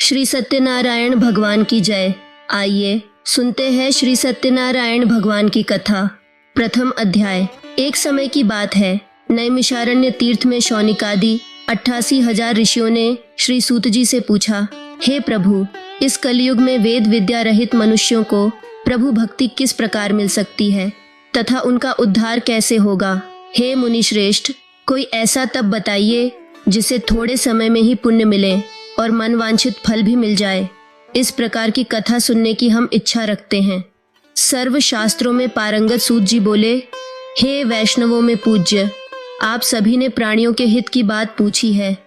श्री सत्यनारायण भगवान की जय। आइए सुनते हैं श्री सत्यनारायण भगवान की कथा। प्रथम अध्याय। एक समय की बात है, नैमिषारण्य तीर्थ में शौनिकादि 88,000 ऋषियों ने श्री सूत जी से पूछा, हे प्रभु, इस कलयुग में वेद विद्या रहित मनुष्यों को प्रभु भक्ति किस प्रकार मिल सकती है तथा उनका उद्धार कैसे होगा। हे मुनि श्रेष्ठ, कोई ऐसा तप बताइए जिसे थोड़े समय में ही पुण्य मिले और मन वांछित फल भी मिल जाए। इस प्रकार की कथा सुनने की हम इच्छा रखते हैं। सर्व शास्त्रों में पारंगत सूत जी बोले, हे वैष्णवों में पूज्य, आप सभी ने प्राणियों के हित की बात पूछी है,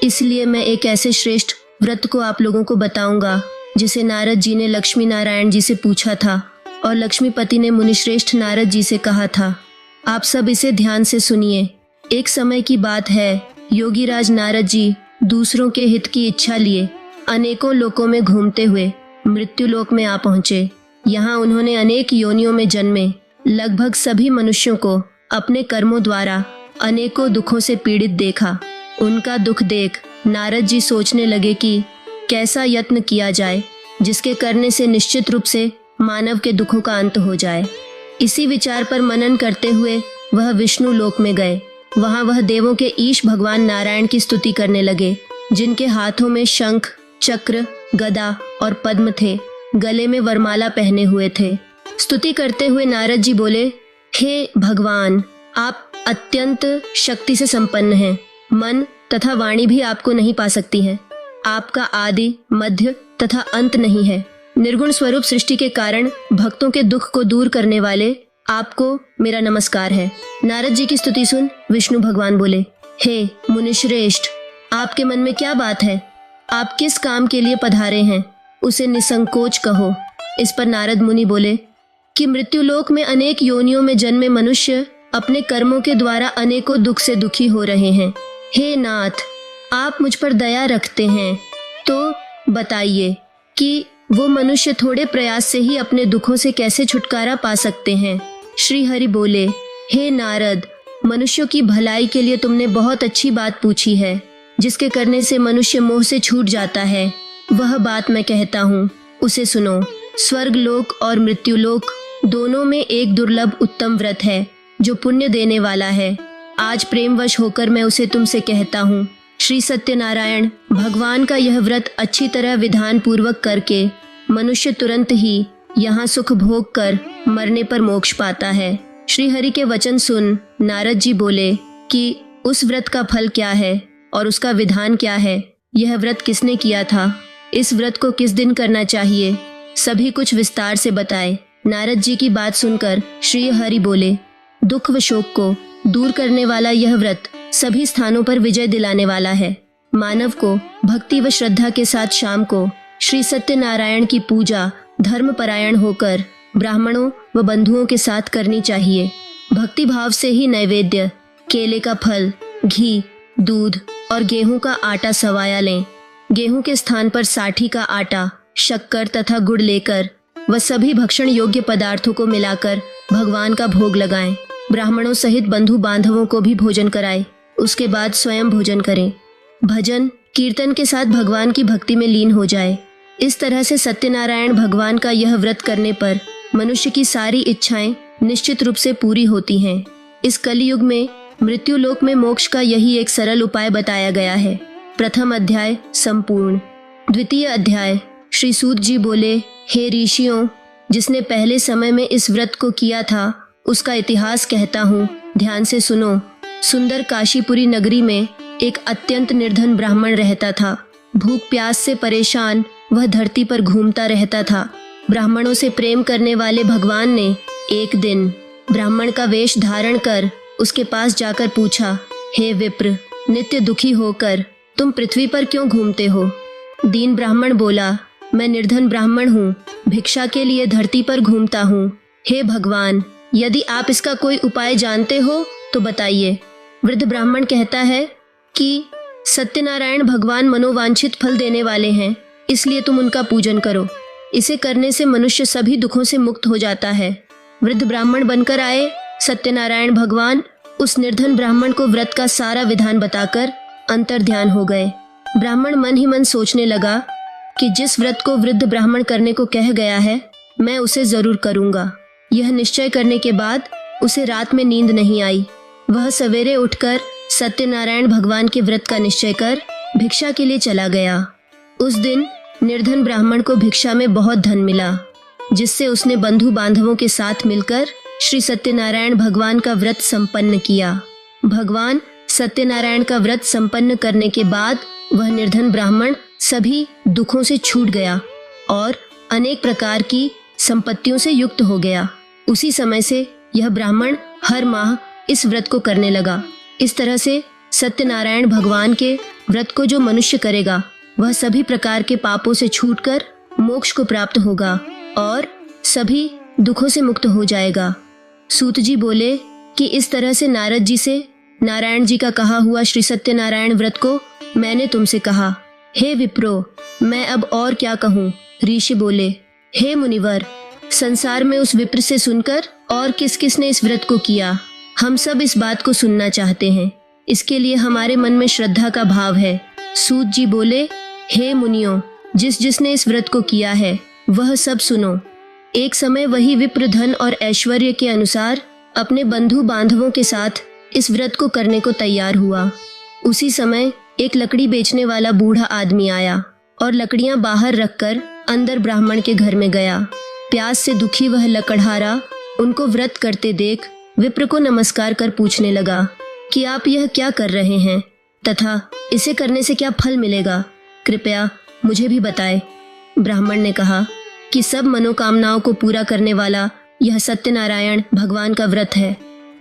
इसलिए मैं एक ऐसे श्रेष्ठ व्रत को आप लोगों को बताऊंगा जिसे नारद जी ने लक्ष्मी नारायण जी से पूछा था और लक्ष्मीपति ने मुनिश्रेष्ठ नारद जी से कहा था। आप सब इसे ध्यान से सुनिए। एक समय की बात है, योगीराज नारद जी दूसरों के हित की इच्छा लिए अनेकों लोकों में घूमते हुए मृत्यु लोक में आ पहुँचे। यहाँ उन्होंने अनेक योनियों में जन्मे लगभग सभी मनुष्यों को अपने कर्मों द्वारा अनेकों दुखों से पीड़ित देखा। उनका दुख देख नारद जी सोचने लगे कि कैसा यत्न किया जाए जिसके करने से निश्चित रूप से मानव के दुखों का अंत हो जाए। इसी विचार पर मनन करते हुए वह विष्णु लोक में गए। वहाँ वह देवों के ईश भगवान नारायण की स्तुति करने लगे, जिनके हाथों में शंख, चक्र, गदा और पद्म थे, गले में वरमाला पहने हुए थे। स्तुति करते हुए नारद जी बोले, हे भगवान, आप अत्यंत शक्ति से संपन्न हैं। मन तथा वाणी भी आपको नहीं पा सकती है। आपका आदि, मध्य तथा अंत नहीं है। निर्गुण स्वरूप सृष्टि के कारण भक्तों के दुख को दूर करने वाले आपको मेरा नमस्कार है। नारद जी की स्तुति सुन विष्णु भगवान बोले, हे मुनिश्रेष्ठ, आपके मन में क्या बात है? आप किस काम के लिए पधारे हैं, उसे निसंकोच कहो। इस पर नारद मुनि बोले कि मृत्युलोक में अनेक योनियों में जन्मे मनुष्य अपने कर्मों के द्वारा अनेकों दुख से दुखी हो रहे हैं। हे नाथ, आप मुझ पर दया रखते हैं तो बताइए कि वो मनुष्य थोड़े प्रयास से ही अपने दुखों से कैसे छुटकारा पा सकते हैं। श्री हरि बोले, हे नारद, मनुष्यों की भलाई के लिए तुमने बहुत अच्छी बात पूछी है, जिसके करने से मनुष्य मोह से छूट जाता है। वह बात मैं कहता हूँ, उसे सुनो। स्वर्ग लोक और मृत्यु लोक दोनों में एक दुर्लभ उत्तम व्रत है जो पुण्य देने वाला है। आज प्रेमवश होकर मैं उसे तुमसे कहता हूँ। श्री सत्यनारायण भगवान का यह व्रत अच्छी तरह विधान पूर्वक करके मनुष्य तुरंत ही यहाँ सुख भोग कर मरने पर मोक्ष पाता है। श्री हरि के वचन सुन नारद जी बोले कि उस व्रत का फल क्या है और उसका विधान क्या है, यह व्रत किसने किया था, इस व्रत को किस दिन करना चाहिए, सभी कुछ विस्तार से बताए। नारद जी की बात सुनकर श्री हरि बोले, दुख व शोक को दूर करने वाला यह व्रत सभी स्थानों पर विजय दिलाने वाला है। मानव को भक्ति व श्रद्धा के साथ शाम को श्री सत्यनारायण की पूजा धर्मपरायण होकर ब्राह्मणों व बंधुओं के साथ करनी चाहिए। भक्ति भाव से ही नैवेद्य, केले का फल, घी, दूध और गेहूं का आटा सवाया लें। गेहूं के स्थान पर साठी का आटा, शक्कर तथा गुड़ लेकर वह सभी भक्षण योग्य पदार्थों को मिलाकर भगवान का भोग लगाएं। ब्राह्मणों सहित बंधु बांधवों को भी भोजन कराएं। उसके बाद स्वयं भोजन करें। भजन कीर्तन के साथ भगवान की भक्ति में लीन हो जाए। इस तरह से सत्यनारायण भगवान का यह व्रत करने पर मनुष्य की सारी इच्छाएं निश्चित रूप से पूरी होती हैं। इस कलयुग में मृत्यु लोक में मोक्ष का यही एक सरल उपाय बताया गया है। प्रथम अध्याय संपूर्ण। द्वितीय अध्याय। श्री सूत जी बोले, हे ऋषियों, जिसने पहले समय में इस व्रत को किया था उसका इतिहास कहता हूँ, ध्यान से सुनो। सुंदर काशीपुरी नगरी में एक अत्यंत निर्धन ब्राह्मण रहता था। भूख प्यास से परेशान वह धरती पर घूमता रहता था। ब्राह्मणों से प्रेम करने वाले भगवान ने एक दिन ब्राह्मण का वेश धारण कर उसके पास जाकर पूछा, हे विप्र, नित्य दुखी होकर तुम पृथ्वी पर क्यों घूमते हो? दीन ब्राह्मण बोला, मैं निर्धन ब्राह्मण हूँ, भिक्षा के लिए धरती पर घूमता हूँ। हे भगवान, यदि आप इसका कोई उपाय जानते हो तो बताइए। वृद्ध ब्राह्मण कहता है कि सत्यनारायण भगवान मनोवांछित फल देने वाले हैं, इसलिए तुम उनका पूजन करो। इसे करने से मनुष्य सभी दुखों से मुक्त हो जाता है। वृद्ध ब्राह्मण बनकर आए सत्यनारायण भगवान उस निर्धन ब्राह्मण को व्रत का सारा विधान बताकर अंतर ध्यान हो गए। ब्राह्मण मन ही मन सोचने लगा कि जिस व्रत को वृद्ध ब्राह्मण करने को कह गया है मैं उसे जरूर करूंगा। यह निश्चय करने के बाद उसे रात में नींद नहीं आई। वह सवेरे उठकर सत्यनारायण भगवान के व्रत का निश्चय कर भिक्षा के लिए चला गया। उस दिन निर्धन ब्राह्मण को भिक्षा में बहुत धन मिला, जिससे उसने बंधु बांधवों के साथ मिलकर श्री सत्यनारायण भगवान का व्रत संपन्न किया। भगवान सत्यनारायण का व्रत संपन्न करने के बाद वह निर्धन ब्राह्मण सभी दुखों से छूट गया और अनेक प्रकार की संपत्तियों से युक्त हो गया। उसी समय से यह ब्राह्मण हर माह इस व्रत को करने लगा। इस तरह से सत्यनारायण भगवान के व्रत को जो मनुष्य करेगा वह सभी प्रकार के पापों से छूटकर मोक्ष को प्राप्त होगा और सभी दुखों से मुक्त हो जाएगा। सूत जी बोले कि इस तरह से नारद जी से नारायण जी का कहा हुआ श्री सत्यनारायण व्रत को मैंने तुमसे कहा। हे विप्रो, मैं अब और क्या कहूँ। ऋषि बोले, हे मुनिवर, संसार में उस विप्र से सुनकर और किस किस ने इस व्रत को किया, हम सब इस बात को सुनना चाहते हैं। इसके लिए हमारे मन में श्रद्धा का भाव है। सूत जी बोले, हे मुनियों, जिसने इस व्रत को किया है वह सब सुनो। एक समय वही विप्र धन और ऐश्वर्य के अनुसार अपने बंधु बांधवों के साथ इस व्रत को करने को तैयार हुआ। उसी समय एक लकड़ी बेचने वाला बूढ़ा आदमी आया और लकड़ियां बाहर रखकर अंदर ब्राह्मण के घर में गया। प्यास से दुखी वह लकड़हारा उनको व्रत करते देख विप्र को नमस्कार कर पूछने लगा कि आप यह क्या कर रहे हैं तथा इसे करने से क्या फल मिलेगा, कृपया मुझे भी बताएं। ब्राह्मण ने कहा कि सब मनोकामनाओं को पूरा करने वाला यह सत्यनारायण भगवान का व्रत है।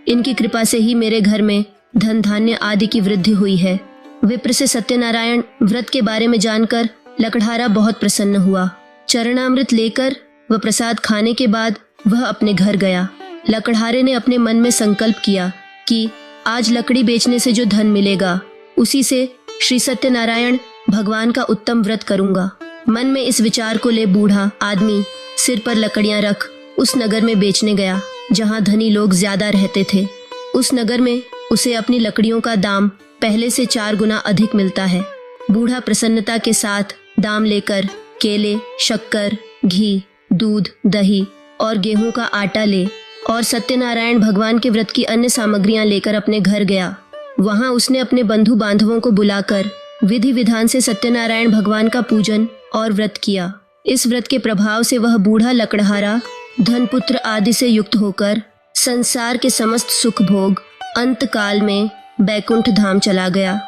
इनकी कृपा से ही मेरे घर में धन धान्य आदि की वृद्धि हुई है। विप्र से सत्यनारायण व्रत के बारे में जानकर लकड़हारा बहुत प्रसन्न हुआ। चरणामृत लेकर व प्रसाद खाने के बाद वह अपने घर गया। लकड़हारे ने अपने मन में संकल्प किया कि आज लकड़ी बेचने से जो धन मिलेगा उसी से श्री सत्यनारायण भगवान का उत्तम व्रत करूंगा। मन में इस विचार को ले बूढ़ा आदमी सिर पर लकड़ियां रख उस नगर में बेचने गया जहां धनी लोग ज्यादा रहते थे। उस नगर में उसे अपनी लकड़ियों का दाम पहले से 4 गुना अधिक मिलता है। बूढ़ा प्रसन्नता के साथ दाम लेकर केले, शक्कर, घी, दूध, दही और गेहूं का आटा ले और सत्यनारायण भगवान के व्रत की अन्य सामग्रियां लेकर अपने घर गया। वहां उसने अपने बंधु बांधवों को बुलाकर विधि विधान से सत्यनारायण भगवान का पूजन और व्रत किया। इस व्रत के प्रभाव से वह बूढ़ा लकड़हारा धन पुत्र आदि से युक्त होकर संसार के समस्त सुख भोग अंत काल में बैकुंठ धाम चला गया।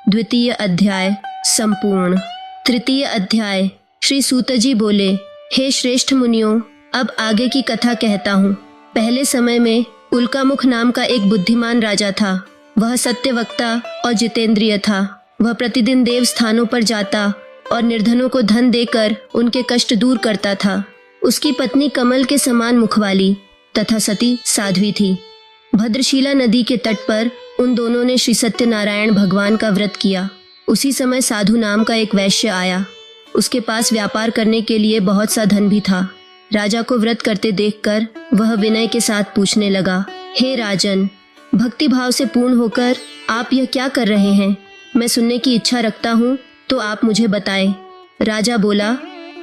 द्वितीय अध्याय संपूर्ण। तृतीय अध्याय। श्री सूत जी बोले, हे श्रेष्ठ मुनियों, अब आगे की कथा कहता हूँ। पहले समय में उल्कामुख नाम का एक बुद्धिमान राजा था। वह सत्यवक्ता और जितेंद्रिय था। वह प्रतिदिन देव स्थानों पर जाता और निर्धनों को धन देकर उनके कष्ट दूर करता था। उसकी पत्नी कमल के समान मुखवाली तथा सती साध्वी थी। भद्रशिला नदी के तट पर उन दोनों ने श्री सत्यनारायण भगवान का व्रत किया। उसी समय साधु नाम का एक वैश्य आया। उसके पास व्यापार करने के लिए बहुत सा धन भी था। राजा को व्रत करते देखकर वह विनय के साथ पूछने लगा, हे राजन, भक्ति भाव से पूर्ण होकर आप यह क्या कर रहे हैं? मैं सुनने की इच्छा रखता हूँ, तो आप मुझे बताएं। राजा बोला,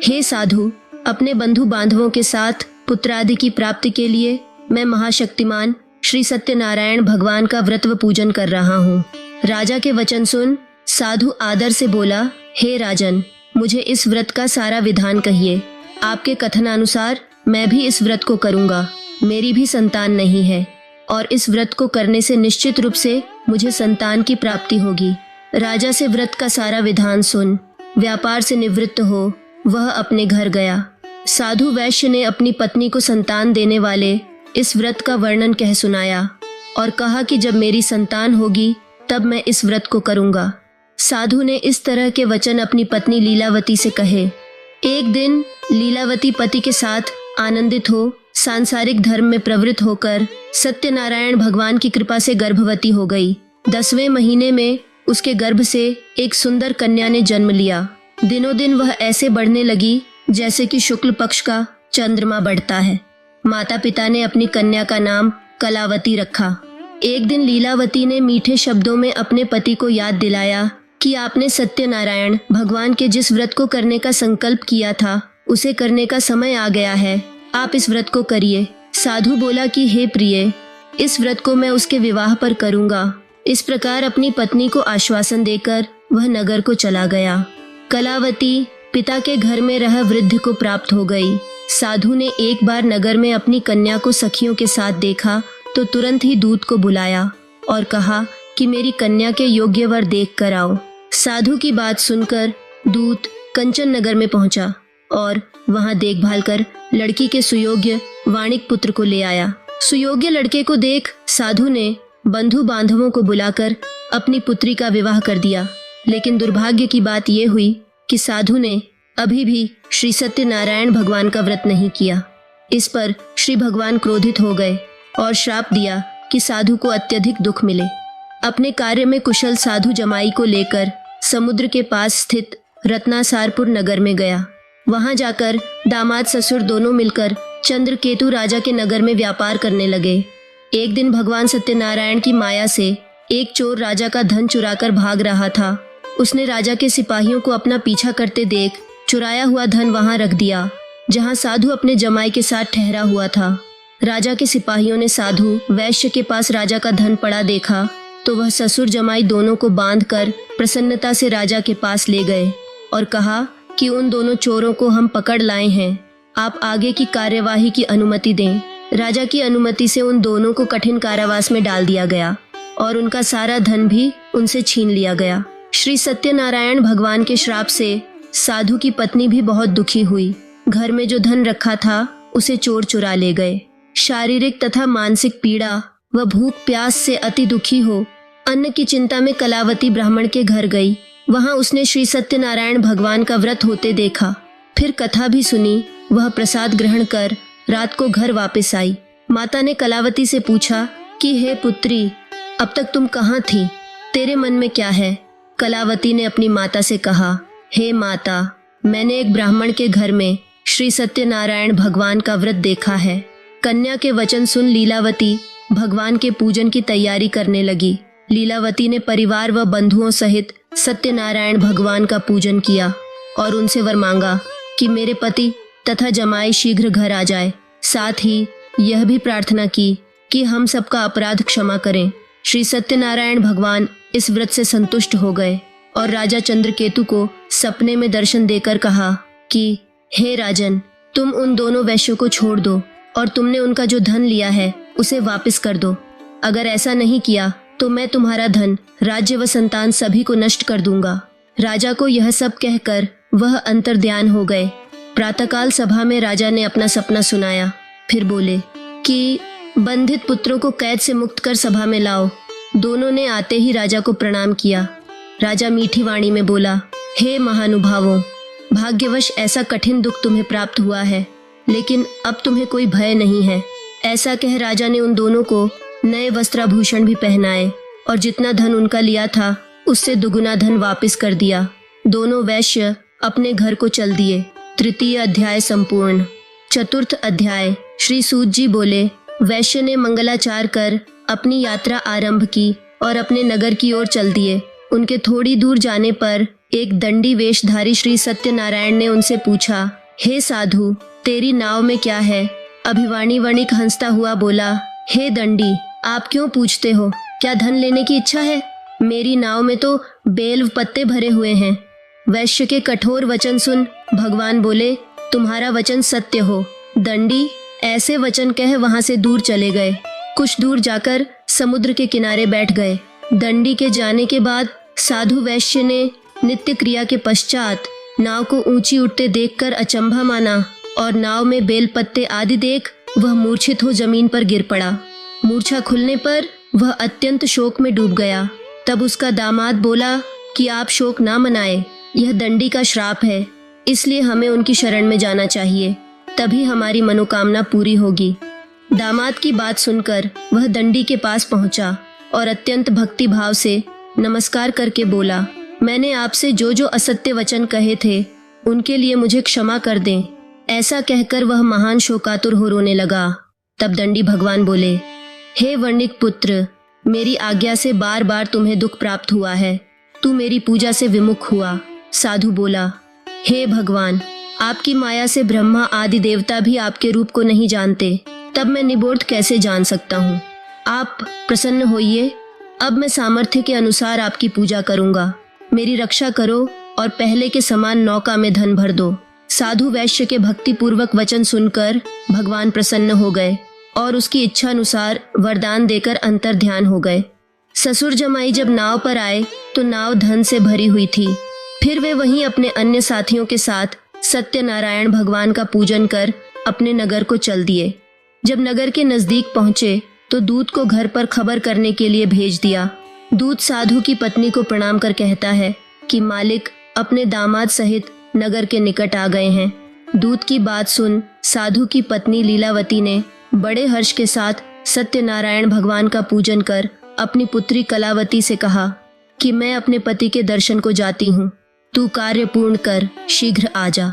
हे साधु, अपने बंधु बांधवों के साथ पुत्र आदि की प्राप्ति के लिए मैं महाशक्तिमान श्री सत्यनारायण भगवान का व्रत व पूजन कर रहा हूँ। राजा के वचन सुन साधु आदर से बोला, हे राजन, मुझे इस व्रत का सारा विधान कहिए। आपके कथनानुसार मैं भी इस व्रत को करूँगा। मेरी भी संतान नहीं है और इस व्रत को करने से निश्चित रूप से मुझे संतान की प्राप्ति होगी। राजा से व्रत का सारा विधान सुन व्यापार से निवृत्त हो वह अपने घर गया। साधु वैश्य ने अपनी पत्नी को संतान देने वाले इस व्रत का वर्णन कह सुनाया और कहा कि जब मेरी संतान होगी तब मैं इस व्रत को करूँगा। साधु ने इस तरह के वचन अपनी पत्नी लीलावती से कहे। एक दिन लीलावती पति के साथ आनंदित हो सांसारिक धर्म में प्रवृत्त होकर सत्यनारायण भगवान की कृपा से गर्भवती हो गई। 10वें महीने में उसके गर्भ से एक सुंदर कन्या ने जन्म लिया। दिनों दिन वह ऐसे बढ़ने लगी जैसे कि शुक्ल पक्ष का चंद्रमा बढ़ता है। माता पिता ने अपनी कन्या का नाम कलावती रखा। एक दिन लीलावती ने मीठे शब्दों में अपने पति को याद दिलाया कि आपने सत्यनारायण भगवान के जिस व्रत को करने का संकल्प किया था उसे करने का समय आ गया है। आप इस व्रत को करिए। साधु बोला कि हे प्रिय, इस व्रत को मैं उसके विवाह पर करूंगा। इस प्रकार अपनी पत्नी को आश्वासन देकर वह नगर को चला गया। कलावती पिता के घर में रह वृद्ध को प्राप्त हो गई। साधु ने एक बार नगर में अपनी कन्या को सखियों के साथ देखा तो तुरंत ही दूत को बुलाया और कहा कि मेरी कन्या के योग्य वर देख कर आओ। साधु की बात सुनकर दूत कंचन नगर में पहुंचा और वहां देखभाल कर लड़की के सुयोग्य वाणिक पुत्र को ले आया। सुयोग्य लड़के को देख साधु ने बंधु बांधवों को बुलाकर अपनी पुत्री का विवाह कर दिया। लेकिन दुर्भाग्य की बात यह हुई कि साधु ने अभी भी श्री सत्यनारायण भगवान का व्रत नहीं किया। इस पर श्री भगवान क्रोधित हो गए और श्राप दिया कि साधु को अत्यधिक दुख मिले। अपने कार्य में कुशल साधु जमाई को लेकर समुद्र के पास स्थित रत्नासारपुर नगर में गया। वहां जाकर दामाद ससुर दोनों मिलकर चंद्रकेतु राजा के नगर में व्यापार करने लगे। एक दिन भगवान सत्यनारायण की माया से एक चोर राजा का धन चुराकर भाग रहा था। उसने राजा के सिपाहियों को अपना पीछा करते देख चुराया हुआ धन वहां रख दिया जहां साधु अपने जमाई के साथ ठहरा हुआ था। राजा के सिपाहियों ने साधु वैश्य के पास राजा का धन पड़ा देखा तो वह ससुर जमाई दोनों को बांधकर प्रसन्नता से राजा के पास ले गए और कहा कि उन दोनों चोरों को हम पकड़ लाए हैं, आप आगे की कार्यवाही की अनुमति दें। राजा की अनुमति से उन दोनों को कठिन कारावास में डाल दिया गया और उनका सारा धन भी उनसे छीन लिया गया। श्री सत्यनारायण भगवान के श्राप से साधु की पत्नी भी बहुत दुखी हुई। घर में जो धन रखा था उसे चोर चुरा ले गए। शारीरिक तथा मानसिक पीड़ा व भूख प्यास से अति दुखी हो अन्न की चिंता में कलावती ब्राह्मण के घर गई। वहां उसने श्री सत्यनारायण भगवान का व्रत होते देखा। फिर कथा भी सुनी। वह प्रसाद ग्रहण कर रात को घर वापस आई। माता ने कलावती से पूछा कि हे पुत्री, अब तक तुम कहाँ थी? तेरे मन में क्या है? कलावती ने अपनी माता से कहा, हे माता, मैंने एक ब्राह्मण के घर में श्री सत्यनारायण भगवान का व्रत देखा है। कन्या के वचन सुन लीलावती भगवान के पूजन की तैयारी करने लगी। लीलावती ने परिवार व बंधुओं सहित सत्यनारायण भगवान का पूजन किया और उनसे वर मांगा कि मेरे पति तथा जमाई शीघ्र घर आ जाए। साथ ही यह भी प्रार्थना की कि हम सबका अपराध क्षमा करें। श्री सत्यनारायण भगवान इस व्रत से संतुष्ट हो गए और राजा चंद्रकेतु को सपने में दर्शन देकर कहा कि हे राजन, तुम उन दोनों वैश्यों को छोड़ दो और तुमने उनका जो धन लिया है उसे वापस कर दो। अगर ऐसा नहीं किया तो मैं तुम्हारा धन, राज्य व संतान सभी को नष्ट कर दूंगा। राजा को यह सब कहकर वह अंतर्ध्यान हो गए। प्रातःकाल सभा में राजा ने अपना सपना सुनाया। फिर बोले कि बंधित पुत्रों को कैद से मुक्त कर सभा में लाओ। दोनों ने आते ही राजा को प्रणाम किया। राजा मीठी वाणी में बोला, हे महानुभावों, भाग्यवश ऐसा कठिन दुख तुम्हें प्राप्त हुआ है, लेकिन अब तुम्हें कोई भय नहीं है। ऐसा कह राजा ने उन दोनों को नए वस्त्राभूषण भी पहनाए और जितना धन उनका लिया था उससे दुगुना धन वापस कर दिया। दोनों वैश्य अपने घर को चल दिए। तृतीय अध्याय संपूर्ण। चतुर्थ अध्याय। श्री सूत जी बोले, वैश्य ने मंगलाचार कर अपनी यात्रा आरंभ की और अपने नगर की ओर चल दिए। उनके थोड़ी दूर जाने पर एक दंडी वेशधारी श्री सत्यनारायण ने उनसे पूछा, हे साधु, तेरी नाव में क्या है? अभिवाणी वणिक हंसता हुआ बोला, हे दंडी, आप क्यों पूछते हो? क्या धन लेने की इच्छा है? मेरी नाव में तो बेल पत्ते भरे हुए हैं। वैश्य के कठोर वचन सुन भगवान बोले, तुम्हारा वचन सत्य हो। दंडी ऐसे वचन कह वहां से दूर चले गए। कुछ दूर जाकर समुद्र के किनारे बैठ गए। दंडी के जाने के बाद साधु वैश्य ने नित्य क्रिया के पश्चात नाव को ऊंची उठते देखकर अचंभा माना और नाव में बेल पत्ते आदि देख वह मूर्छित हो जमीन पर गिर पड़ा। मूर्छा खुलने पर वह अत्यंत शोक में डूब गया। तब उसका दामाद बोला कि आप शोक ना मनाए, यह दंडी का श्राप है, इसलिए हमें उनकी शरण में जाना चाहिए, तभी हमारी मनोकामना पूरी होगी। दामाद की बात सुनकर वह दंडी के पास पहुंचा और अत्यंत भक्ति भाव से नमस्कार करके बोला, मैंने आपसे जो जो असत्य वचन कहे थे उनके लिए मुझे क्षमा कर दें। ऐसा कहकर वह महान शोकातुर हो रोने लगा। तब दंडी भगवान बोले, हे वर्णिक पुत्र, मेरी आज्ञा से बार बार तुम्हें दुख प्राप्त हुआ है, तू मेरी पूजा से विमुख हुआ। साधु बोला, हे भगवान, आपकी माया से ब्रह्मा आदि देवता भी आपके रूप को नहीं जानते, तब मैं निबोध कैसे जान सकता हूँ। आप प्रसन्न होइए, अब मैं सामर्थ्य के अनुसार आपकी पूजा करूँगा। मेरी रक्षा करो और पहले के समान नौका में धन भर दो। साधु वैश्य के भक्तिपूर्वक वचन सुनकर भगवान प्रसन्न हो गए और उसकी इच्छा अनुसार वरदान देकर अंतर ध्यान हो गए। ससुर जमाई जब नाव पर आए तो नाव धन से भरी हुई थी। फिर वे वहीं अपने अन्य साथियों के साथ सत्यनारायण भगवान का पूजन कर अपने नगर को चल दिए। जब नगर के नजदीक पहुंचे तो दूत को घर पर खबर करने के लिए भेज दिया। दूत साधु की पत्नी को प्रणाम कर कहता है कि मालिक अपने दामाद सहित नगर के निकट आ गए हैं। दूत की बात सुन साधु की पत्नी लीलावती ने बड़े हर्ष के साथ सत्यनारायण भगवान का पूजन कर अपनी पुत्री कलावती से कहा कि मैं अपने पति के दर्शन को जाती हूँ, तू कार्य पूर्ण कर शीघ्र आ जा।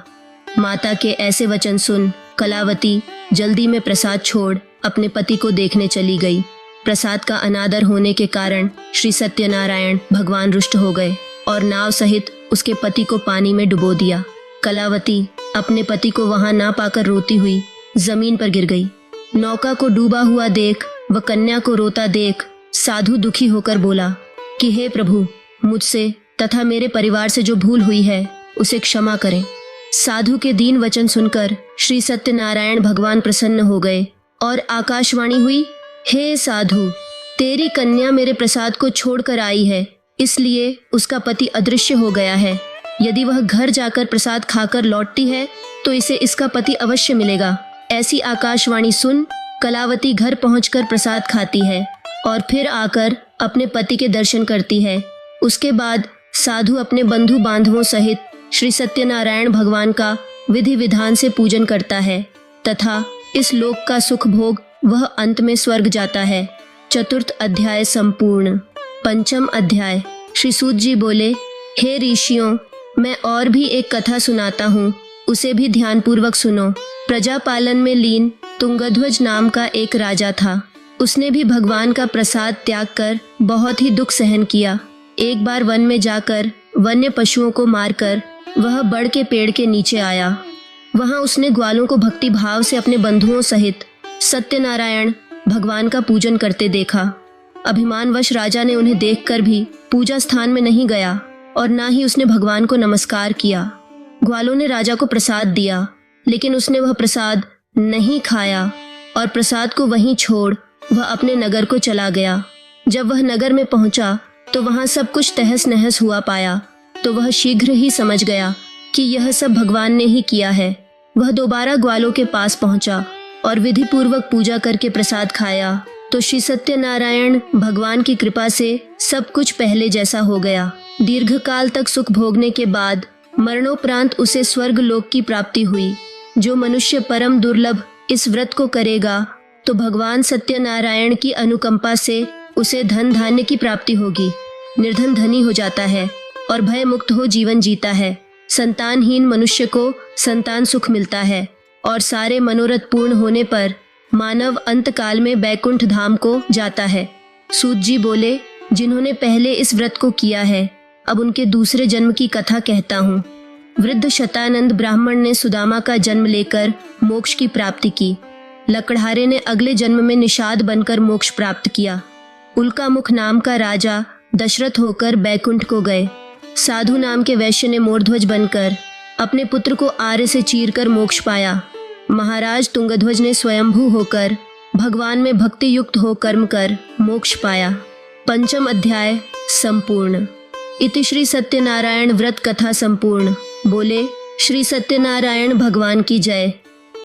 माता के ऐसे वचन सुन कलावती जल्दी में प्रसाद छोड़ अपने पति को देखने चली गई। प्रसाद का अनादर होने के कारण श्री सत्यनारायण भगवान रुष्ट हो गए और नाव सहित उसके पति को पानी में डुबो दिया। कलावती अपने पति को वहां ना पाकर रोती हुई जमीन पर गिर गई। नौका को डूबा हुआ देख व कन्या को रोता देख साधु दुखी होकर बोला कि हे प्रभु, मुझसे तथा मेरे परिवार से जो भूल हुई है उसे क्षमा करें। साधु के दीन वचन सुनकर श्री सत्यनारायण भगवान प्रसन्न हो गए और आकाशवाणी हुई, हे साधु, तेरी कन्या मेरे प्रसाद को छोड़कर आई है, इसलिए उसका पति अदृश्य हो गया है। यदि वह घर जाकर प्रसाद खाकर लौटती है तो इसे इसका पति अवश्य मिलेगा। ऐसी आकाशवाणी सुन कलावती घर पहुंचकर प्रसाद खाती है और फिर आकर अपने पति के दर्शन करती है। उसके बाद साधु अपने बंधु बांधवों सहित श्री सत्यनारायण भगवान का विधि विधान से पूजन करता है तथा इस लोक का सुख भोग वह अंत में स्वर्ग जाता है। चतुर्थ अध्याय संपूर्ण। पंचम अध्याय। श्री सूत जी बोले, हे ऋषियों, मैं और भी एक कथा सुनाता हूँ, उसे भी ध्यानपूर्वक सुनो। प्रजापालन में लीन तुंगध्वज नाम का एक राजा था। उसने भी भगवान का प्रसाद त्याग कर बहुत ही दुख सहन किया। एक बार वन में जाकर वन्य पशुओं को मारकर वह बड़ के पेड़ के नीचे आया। वहां उसने ग्वालों को भक्ति भाव से अपने बंधुओं सहित सत्यनारायण भगवान का पूजन करते देखा। अभिमानवश राजा ने उन्हें देखकर भी पूजा स्थान में नहीं गया और ना ही उसने भगवान को नमस्कार किया। ग्वालों ने राजा को प्रसाद दिया, लेकिन उसने वह प्रसाद नहीं खाया और प्रसाद को वहीं छोड़ वह अपने नगर को चला गया। जब वह नगर में पहुंचा तो वहां सब कुछ तहस नहस हुआ पाया, तो वह शीघ्र ही समझ गया कि यह सब भगवान ने ही किया है। वह दोबारा ग्वालों के पास पहुंचा और विधि पूर्वक पूजा करके प्रसाद खाया तो श्री सत्यनारायण भगवान की कृपा से सब कुछ पहले जैसा हो गया। दीर्घकाल तक सुख भोगने के बाद मरणोपरांत उसे स्वर्ग लोक की प्राप्ति हुई। जो मनुष्य परम दुर्लभ इस व्रत को करेगा तो भगवान सत्यनारायण की अनुकंपा से उसे धन धान्य की प्राप्ति होगी। निर्धन धनी हो जाता है और भय मुक्त हो जीवन जीता है। संतानहीन मनुष्य को संतान सुख मिलता है और सारे मनोरथ पूर्ण होने पर मानव अंत काल में बैकुंठ धाम को जाता है। सूत जी बोले, जिन्होंने पहले इस व्रत को किया है अब उनके दूसरे जन्म की कथा कहता हूँ। वृद्ध शतानंद ब्राह्मण ने सुदामा का जन्म लेकर मोक्ष की प्राप्ति की। लकड़हारे ने अगले जन्म में निषाद बनकर मोक्ष प्राप्त किया। उल्कामुख नाम का राजा दशरथ होकर बैकुंठ को गए। साधु नाम के वैश्य ने मोरध्वज बनकर अपने पुत्र को आर्य से चीरकर मोक्ष पाया। महाराज तुंगध्वज ने स्वयंभू होकर भगवान में भक्ति युक्त हो कर्म कर मोक्ष पाया। पंचम अध्याय संपूर्ण। इति श्री सत्यनारायण व्रत कथा संपूर्ण। बोले, श्री सत्यनारायण भगवान की जय।